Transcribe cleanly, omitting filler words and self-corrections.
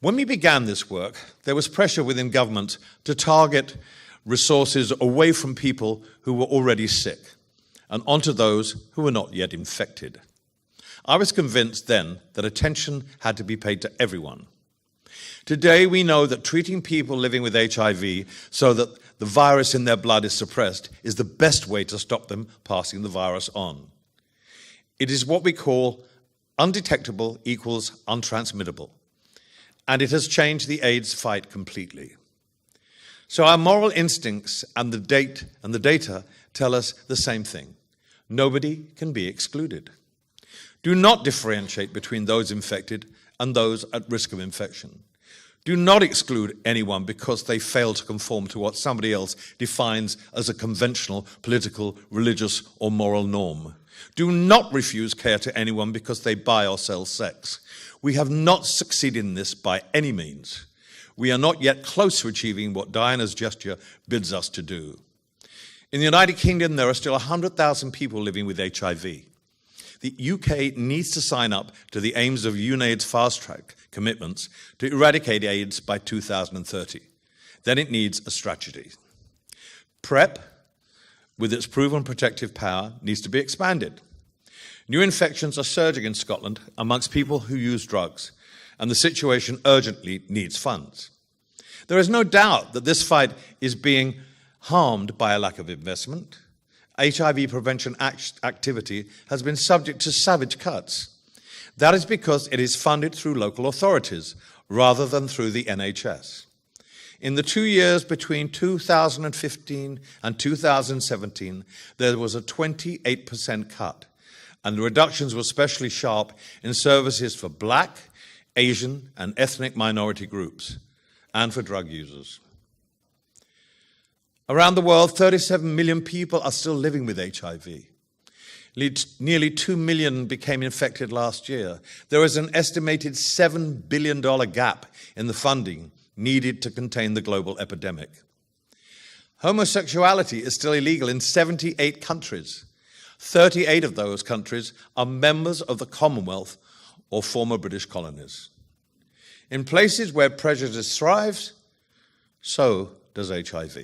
When we began this work, there was pressure within government to target resources away from people who were already sick and onto those who were not yet infected. I was convinced then that attention had to be paid to everyone. Today, we know that treating people living with HIV so that the virus in their blood is suppressed is the best way to stop them passing the virus on. It is what we call undetectable equals untransmittable, and it has changed the AIDS fight completely. So our moral instincts and the data tell us the same thing. Nobody can be excluded. Do not differentiate between those infected and those at risk of infection. Do not exclude anyone because they fail to conform to what somebody else defines as a conventional political, religious, or moral norm. Do not refuse care to anyone because they buy or sell sex. We have not succeeded in this by any means. We are not yet close to achieving what Diana's gesture bids us to do. In the United Kingdom, there are still 100,000 people living with HIV. The UK needs to sign up to the aims of UNAIDS fast-track commitments to eradicate AIDS by 2030. Then it needs a strategy. PrEP, with its proven protective power, needs to be expanded. New infections are surging in Scotland amongst people who use drugs, and the situation urgently needs funds. There is no doubt that this fight is being harmed by a lack of investment. HIV prevention activity has been subject to savage cuts. That is because it is funded through local authorities rather than through the NHS. In the 2 years between 2015 and 2017, there was a 28% cut, and the reductions were especially sharp in services for Black, Asian, and ethnic minority groups, and for drug users. Around the world, 37 million people are still living with HIV. Nearly 2 million became infected last year. There is an estimated $7 billion gap in the funding needed to contain the global epidemic. Homosexuality is still illegal in 78 countries. 38 of those countries are members of the Commonwealth or former British colonies. In places where prejudice thrives, so does HIV.